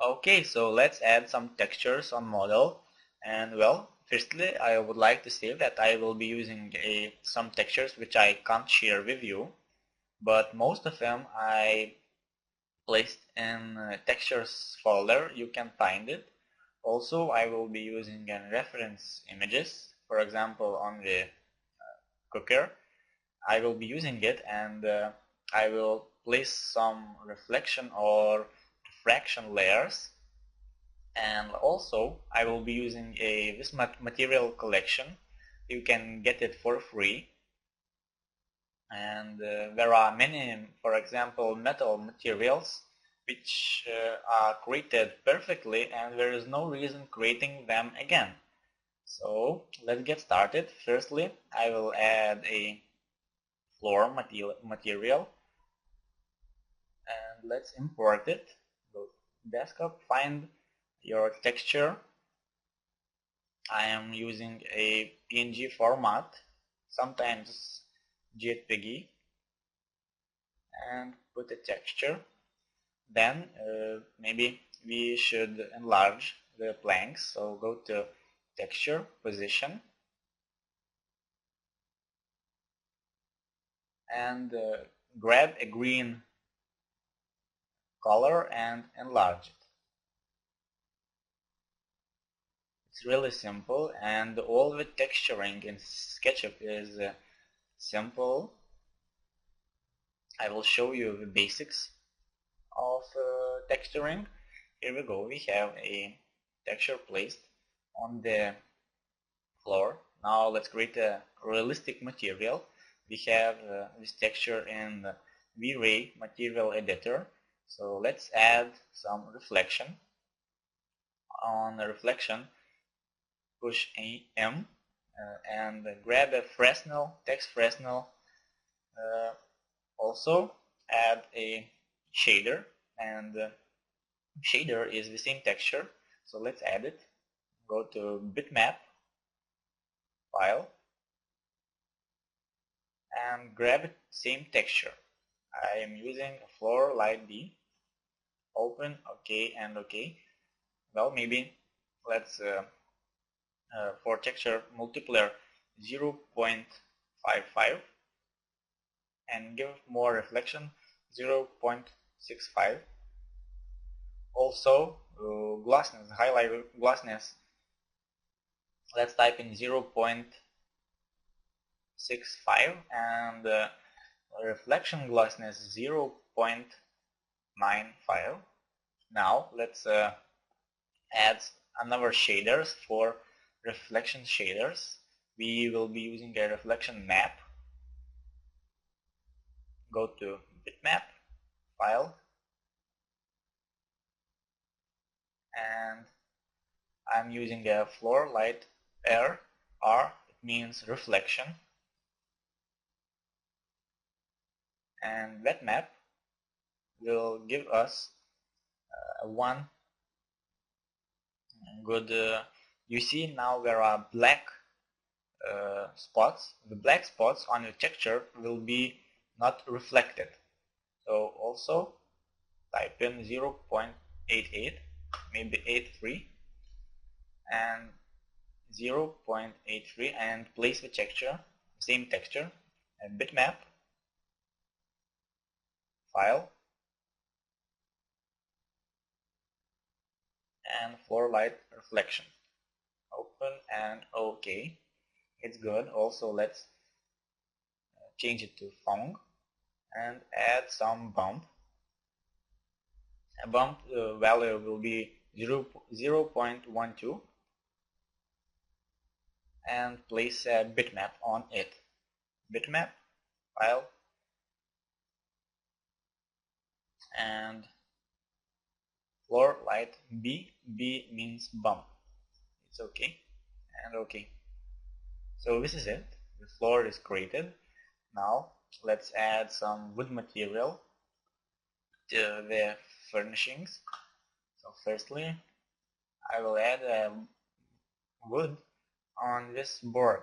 Okay, so let's add some textures on model. And well, firstly, I would like to say that I will be using some textures which I can't share with you, but most of them I placed in textures folder. You can find it. Also, I will be using reference images. For example, on the cooker, I will be using it, and I will place some reflection or diffraction layers. And also I will be using this material collection. You can get it for free, and there are many, for example, metal materials which are created perfectly, and there is no reason creating them again. So let's get started. Firstly, I will add a floor material, and let's import it. Go to desktop, find your texture. I am using a PNG format, sometimes JPG, and put a texture. Then maybe we should enlarge the planks, so go to texture, position, and grab a green color and enlarge it. It's really simple, and all the texturing in SketchUp is simple. I will show you the basics of texturing. Here we go. We have a texture placed on the floor. Now let's create a realistic material. We have this texture in the V-Ray material editor. So let's add some reflection. On the reflection, push M and grab a Fresnel, text Fresnel. Also add a shader, and shader is the same texture, so let's add it. Go to bitmap, file, and grab it, same texture. I am using a floor light B. Open, OK, and OK. Well, maybe let's for texture multiplier 0.55 and give more reflection 0.65. Also glassness, highlight glassness, let's type in 0.65, and reflection glassness 0.95. Now let's add another shaders for reflection shaders. We will be using a reflection map. Go to bitmap, file, and I'm using a floor light R. It means reflection, and that map will give us one good. You see now there are black spots. The black spots on your texture will be not reflected. So also type in 0.88, maybe 83, and 0.83, and place the texture, same texture, and bitmap, file, and floor light reflection. Open and OK. It's good. Also let's change it to Phong and add some bump. A bump value will be 0.12, and place a bitmap on it. Bitmap, file, and floor light B. B means bump. It's OK and OK. So this is it. The floor is created. Now let's add some wood material to the furnishings. So firstly, I will add wood on this board.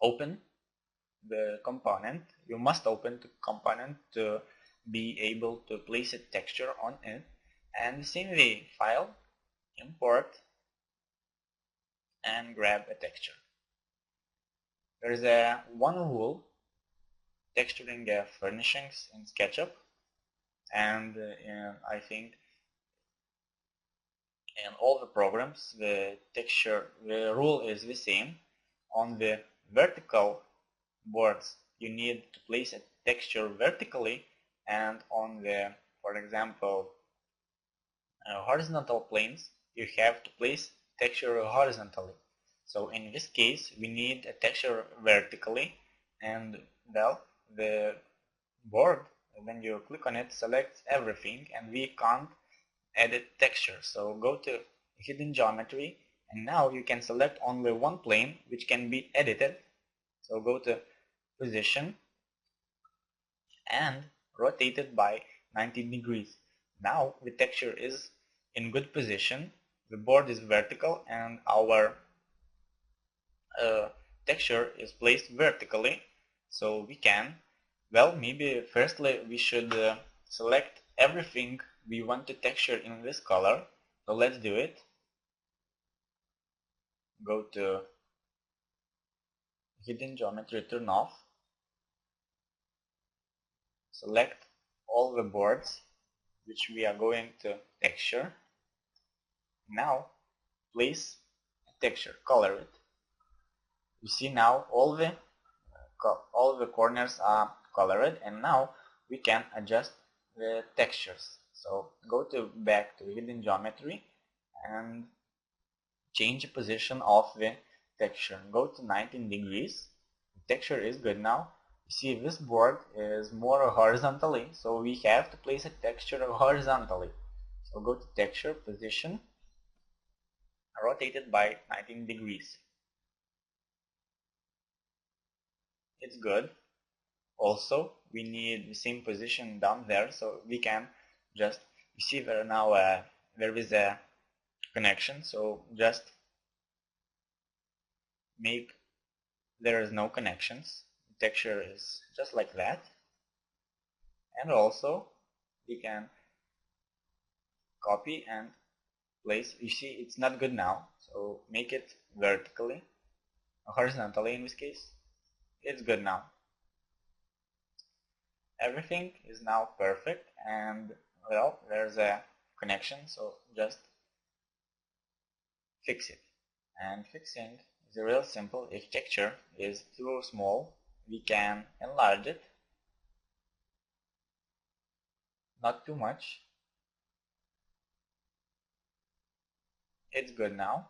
Open the component. You must open the component to be able to place a texture on it. and within the file, import and grab a texture. There is one rule texturing furnishings in SketchUp, and I think in all the programs the rule is the same. On the vertical boards you need to place a texture vertically, and on the, for example, horizontal planes you have to place texture horizontally. So in this case we need a texture vertically, and well, the board, when you click on it, selects everything and we can't edit texture. So go to hidden geometry, and now you can select only one plane which can be edited. So go to position and rotate it by 90 degrees. Now the texture is in good position, the board is vertical, and our texture is placed vertically. So we can, well, maybe firstly we should select everything we want to texture in this color. So let's do it. Go to hidden geometry, turn off, select all the boards which we are going to texture. Now place a texture, color it. You see now all the corners are colored, and now we can adjust the textures. So go back to hidden geometry and change the position of the texture. Go to 19 degrees. The texture is good now. You see this board is more horizontally, so we have to place a texture horizontally. So go to texture, position, rotate it by 19 degrees. It's good. Also, we need the same position down there, so we can just, you see there now there is a connection, so just make there is no connections. The texture is just like that. And also we can copy and place. You see it's not good now, so make it vertically, horizontally in this case. It's good now. Everything is now perfect, and well, there's a connection, so just fix it. And fixing is real simple. If texture is too small, we can enlarge it, not too much. It's good now,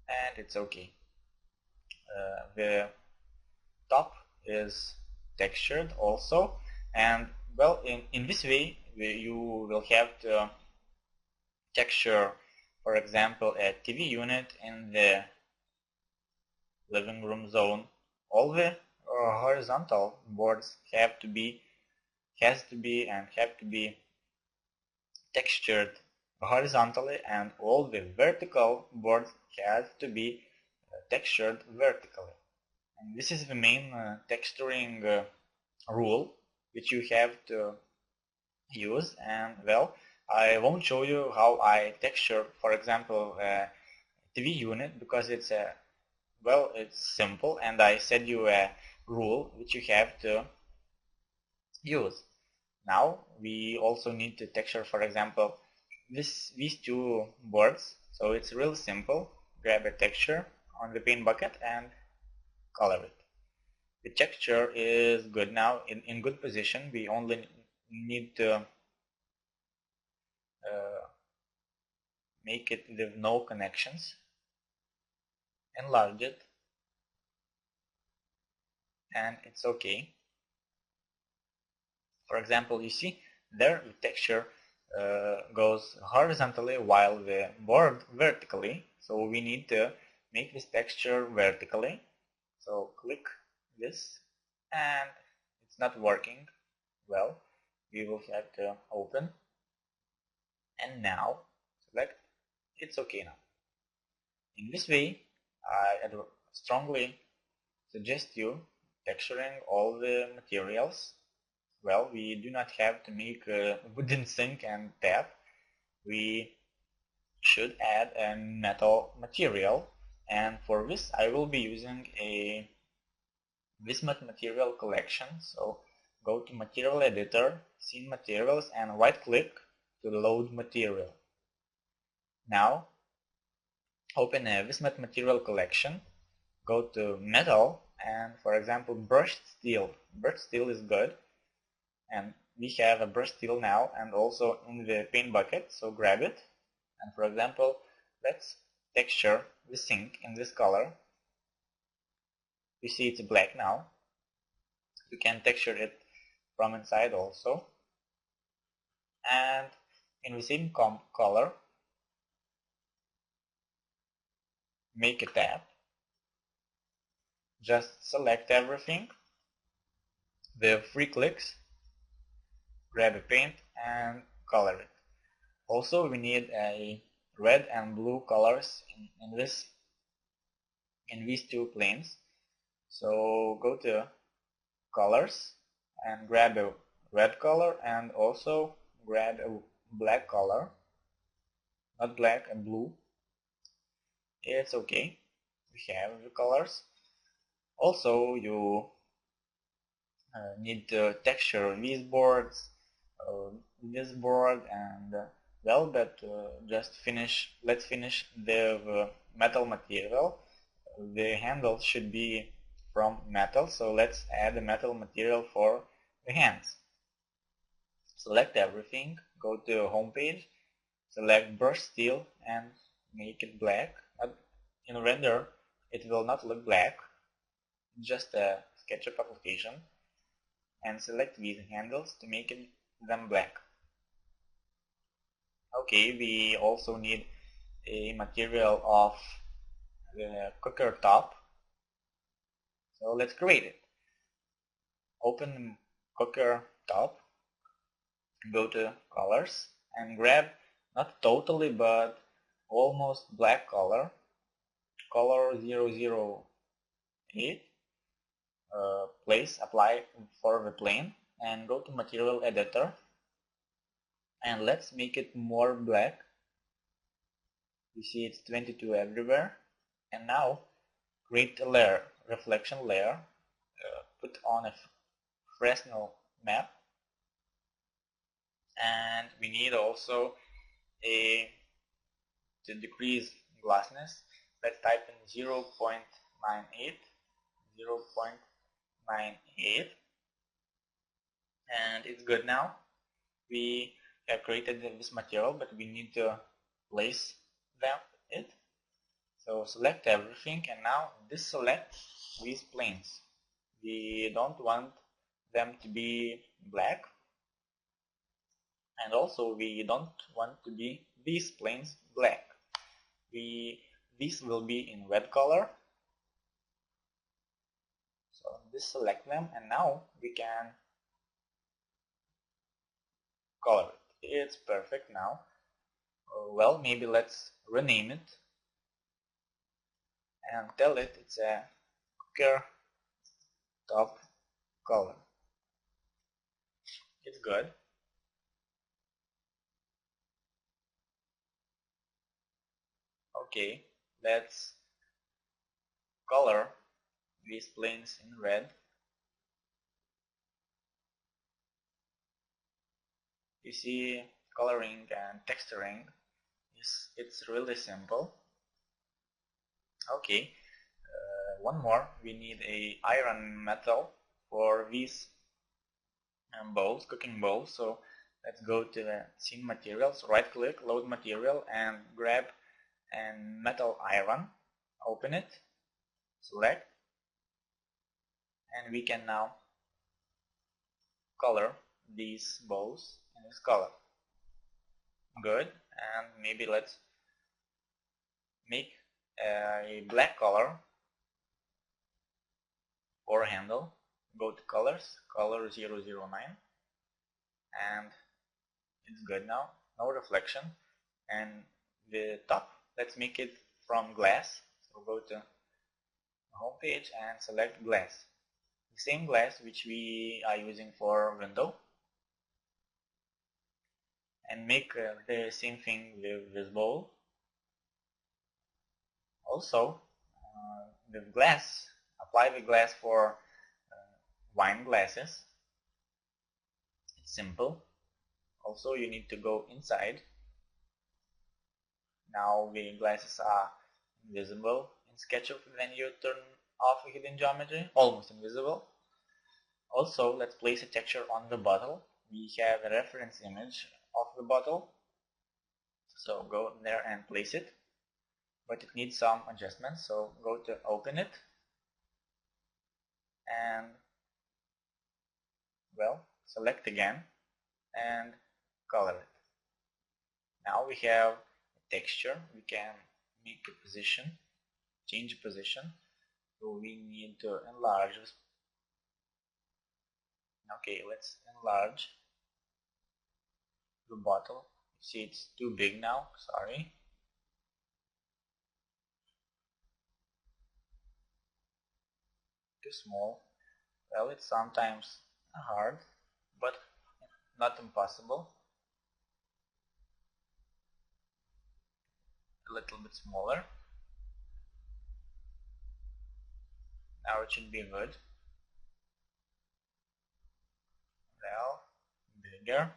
and it's okay. The top is textured also, and well, in this way you will have to texture, for example, a TV unit in the living room zone. All the horizontal boards have to be textured horizontally, and all the vertical boards have to be textured vertically. And this is the main texturing rule which you have to use. And well, I won't show you how I texture, for example, a TV unit, because it's simple, and I said you a rule which you have to use. Now we also need to texture, for example, these two boards. So it's real simple. Grab a texture on the paint bucket and color it. The texture is good now, in good position. We only need to make it with no connections, enlarge it, and it's okay. For example, you see there the texture goes horizontally while the board vertically, so we need to make this texture vertically. So click this, and it's not working well. We will have to open, and now select. It's okay now. In this way, I strongly suggest you texturing all the materials well, we do not have to make a wooden sink and tap. We should add a metal material, and for this I will be using a Vismat material collection. So go to material editor, scene materials, and right click to load material. Now open a Vismat material collection, go to metal, and for example brushed steel. Brushed steel is good, and we have a brushed steel now and also in the paint bucket, so grab it. And for example, let's texture the sink in this color. You see it's black now. You can texture it from inside also. And in the same color, make a tab. Just select everything with 3 clicks, grab a paint and color it. Also we need a red and blue colors in these two planes. So go to colors and grab a red color and also grab a black color. Not black, and blue. It's okay. We have the colors. Also you need to texture these boards, this board, and well, but let's finish the metal material. The handles should be from metal, so let's add the metal material for the hands. Select everything, go to home page, select brush steel and make it black. In render it will not look black, just a SketchUp application, and select these handles to make them black. Okay, we also need a material of the cooker top, so let's create it. Open cooker top, go to colors and grab not totally but almost black color 008, place apply for the plane and go to material editor and let's make it more black. You see it's 22 everywhere. And now create a layer, reflection layer, put on a Fresnel map, and we need also to decrease glassness. Let's type in 0.98, and it's good now. We have created this material, but we need to place it. So select everything and now deselect these planes. We don't want them to be black, and also we don't want to be these planes black. These will be in red color. So deselect them and now we can color it. It's perfect now. Well, maybe let's rename it and tell it it's a cooker top color. It's good. Okay, let's color these planes in red. You see, coloring and texturing it's really simple. Okay, one more. We need a iron metal for these bowls, cooking bowls. So let's go to the scene materials, right click, load material, and grab a metal iron. Open it, select, and we can now color these bowls in this color. Good, and maybe let's make a black color for handle. Go to colors, color 009, and it's good now. No reflection. And the top, let's make it from glass. So go to the home page and select glass. the same glass which we are using for window, and make the same thing with this bowl. Also, with glass, apply the glass for wine glasses. It's simple. Also, you need to go inside. Now the glasses are invisible in SketchUp when you turn off hidden geometry, almost invisible. Also, let's place a texture on the bottle. We have a reference image of the bottle, so go there and place it, but it needs some adjustments, so go to open it and, well, select again and color it. Now we have a texture. We can make a position, change a position, so we need to enlarge this. Okay, let's enlarge the bottle. You see it's too big now, sorry. Too small. Well, it's sometimes hard, but not impossible. A little bit smaller. Now it should be good. Well, bigger.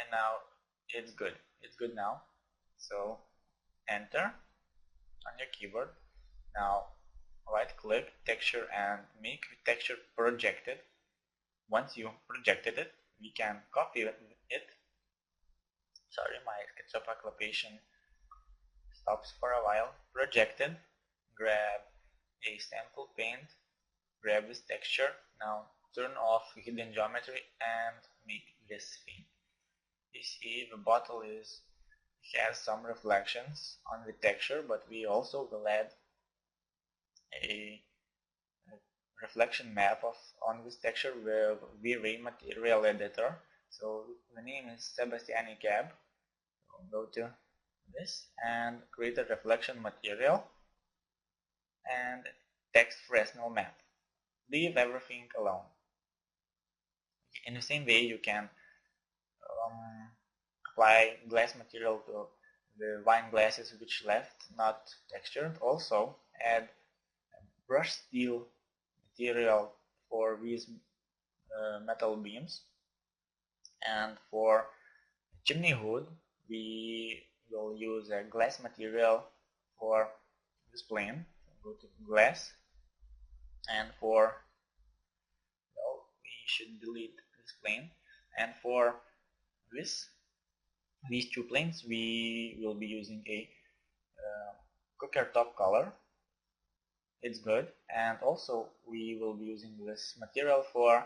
And now it's good. It's good now. So enter on your keyboard. Now right click texture and make the texture projected. Once you projected it, we can copy it. Sorry, my SketchUp application stops for a while. Projected. Grab a sample paint. Grab this texture. Now turn off hidden geometry and make this thing. You see the bottle has some reflections on the texture, but we also will add a reflection map on this texture with V-Ray material editor. So the name is Sebastiani Cab. So go to this and create a reflection material and text Fresnel map. Leave everything alone. In the same way, you can apply glass material to the wine glasses which left not textured. Also add brush steel material for these metal beams, and for chimney hood we will use a glass material for this plane. Go to glass, and for, well, we should delete this plane, and for these two planes we will be using a cooker top color. It's good. And also we will be using this material for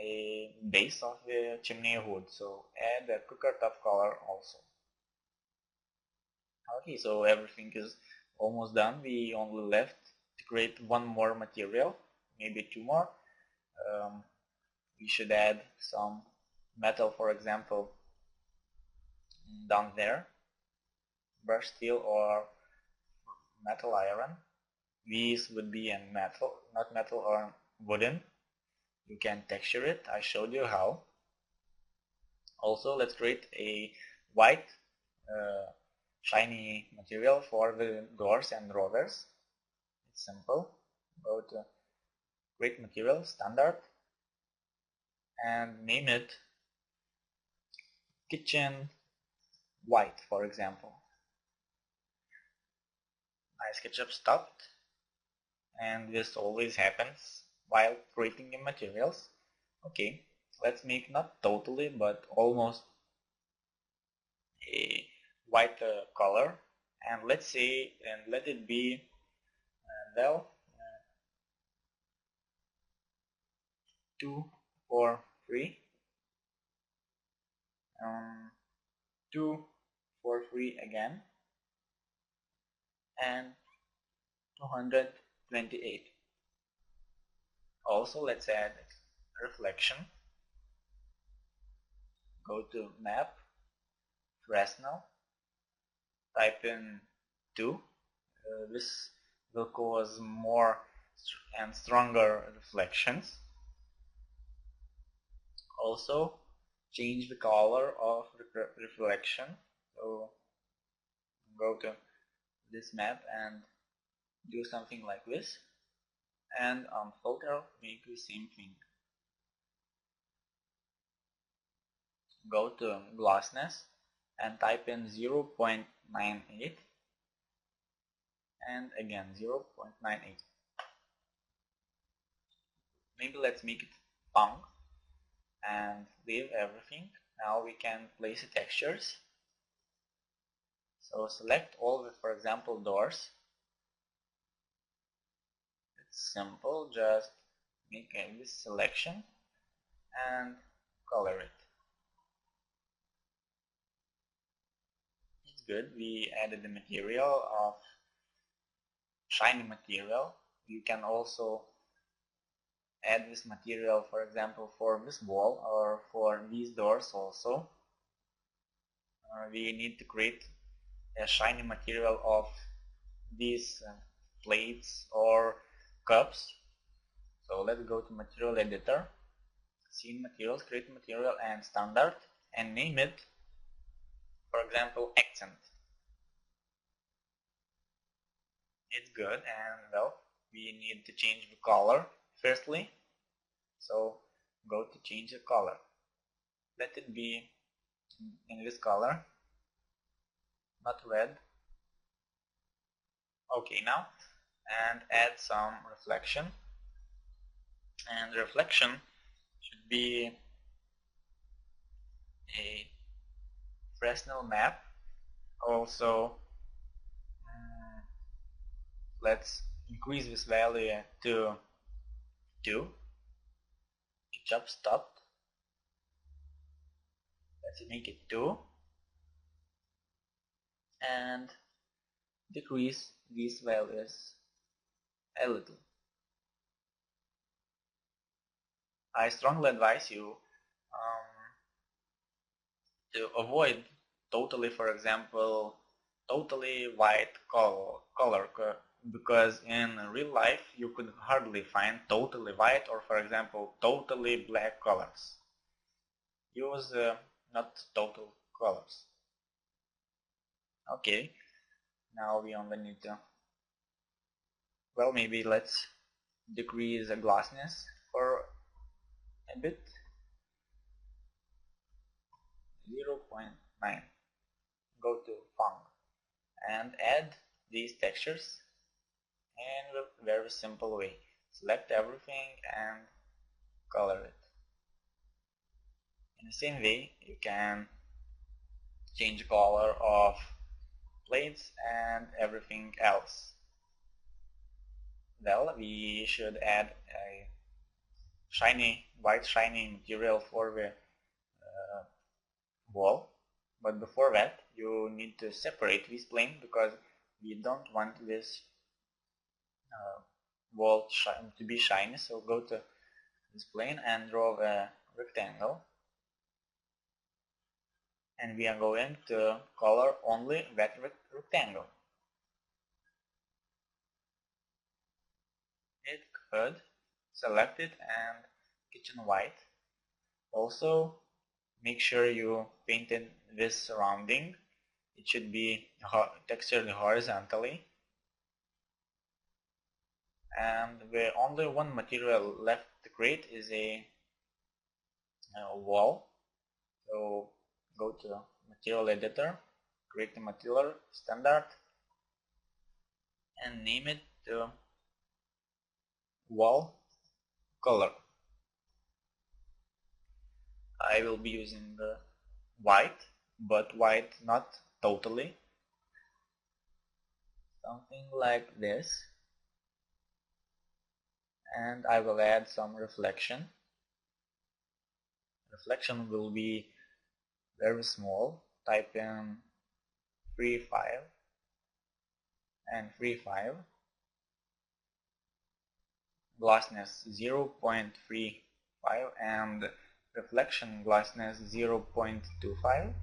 a base of the chimney hood, so add a cooker top color also. Okay, so everything is almost done. We only left to create one more material, maybe two more. We should add some metal, for example, down there, brush steel or metal iron. These would be in metal, not metal or wooden. You can texture it. I showed you how. Also, let's create a white shiny material for the doors and drawers. It's simple. Go to create material, standard, and name it kitchen white, for example. My SketchUp stopped, and this always happens while creating new materials. Okay, let's make not totally but almost a white color, and let's say, and let it be well 2 4 3 2 4 3 again, and 228. Also, let's add reflection. Go to map, Fresnel, type in 2. This will cause more and stronger reflections. Also, change the color of reflection. So go to this map and do something like this, and on filter make the same thing. Go to glossiness and type in 0.98 and again 0.98. Maybe let's make it Fong and leave everything. Now we can place the textures. So select all the, for example, doors. It's simple, just make this selection and color it. It's good. We added the material of shiny material. You can also add this material, for example, for this wall or for these doors also. We need to create a shiny material of these plates or cups. So let's go to material editor, scene materials, create material and standard, and name it, for example, accent. It's good, and well, we need to change the color firstly. So go to change the color. Let it be in this color, not red. Okay, now, and add some reflection. And reflection should be a Fresnel map. Also, let's increase this value to 2. Ketchup stopped. Let's make it 2. And decrease these values a little. I strongly advise you to avoid totally, for example, totally white color, because in real life you could hardly find totally white or, for example, totally black colors. Use not total colors. Okay, now we only need to, well, maybe let's decrease the glossiness for a bit. 0.9. Go to Fong and add these textures in a very simple way. Select everything and color it. In the same way, you can change the color of plates and everything else. Well, we should add a white shiny material for the wall, but before that you need to separate this plane, because we don't want this wall to be shiny. So go to this plane and draw a rectangle, and we are going to color only that rectangle. Hit good, select it and kitchen white. Also make sure you painted this surrounding. It should be textured horizontally. And the only one material left to create is a wall. So go to material editor, create the material standard, and name it wall color. I will be using the white, but white not totally. Something like this. And I will add some reflection. Reflection will be very small. Type in 3.5 and 3.5. Glossiness 0.35 and reflection glossiness 0.25.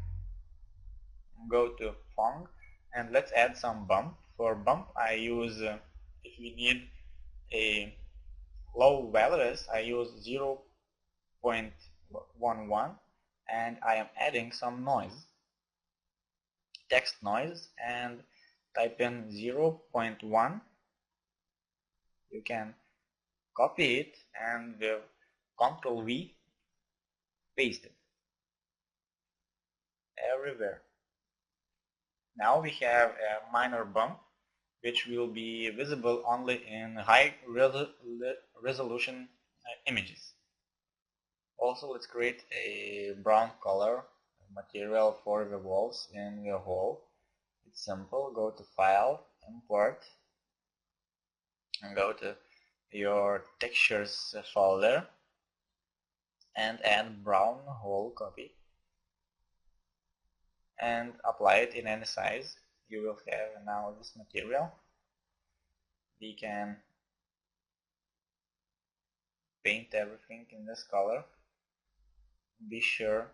Go to Fong and let's add some bump. For bump I use if we need a low values, I use 0.11 and I am adding some noise, text noise, and type in 0.1. You can copy it and with Ctrl V paste it everywhere. Now we have a minor bump which will be visible only in high resolution images. Also, let's create a brown color material for the walls in the hall. It's simple. Go to File, Import, and go to your Textures folder and add brown whole copy and apply it in any size. You will have now this material. We can paint everything in this color. Be sure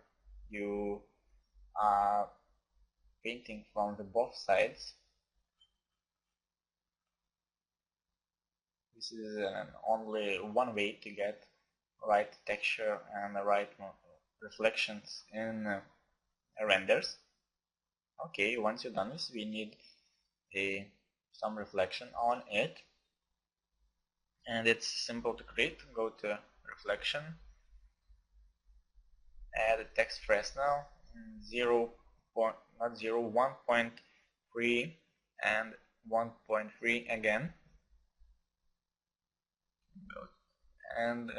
you are painting from the both sides. This is only one way to get right texture and the right reflections in renders. Okay, once you've done this, we need some reflection on it, and it's simple to create. Go to reflection, add a text Fresnel 1.3 and 1.3 again, and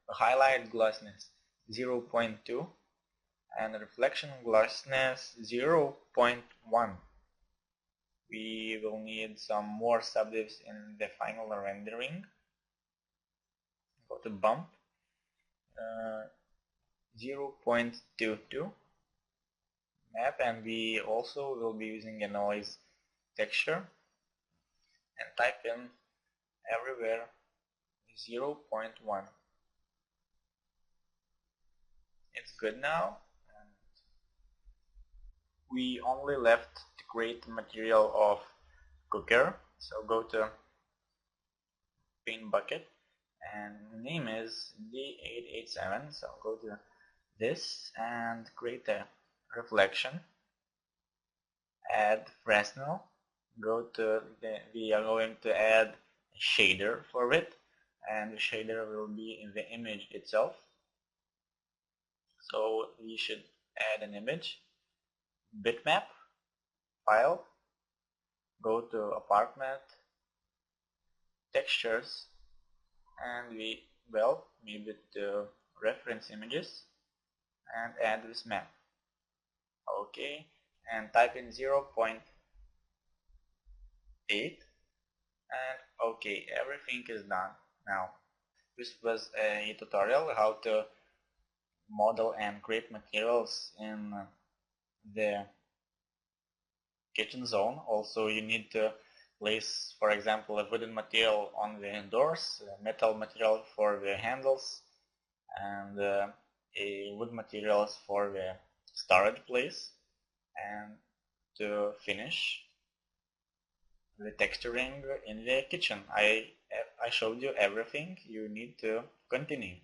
highlight glossiness 0.2 and reflection glossiness 0.1. We will need some more subdivs in the final rendering. Go to bump 0.22 map, and we also will be using a noise texture and type in everywhere 0.1. It's good now, and we only left to create the material of cooker. So go to paint bucket and name is D887. So go to this and create a reflection, add Fresnel, go to we are going to add a shader for it, and the shader will be in the image itself. So we should add an image, bitmap, file, go to apartment, textures, and we maybe to reference images and add this map. Okay, and type in 0.8 and okay, everything is done. Now this was a tutorial how to model and create materials in the kitchen zone. Also, you need to place, for example, a wooden material on the doors, a metal material for the handles, and a wood materials for the storage place. And to finish the texturing in the kitchen, I showed you everything you need to continue.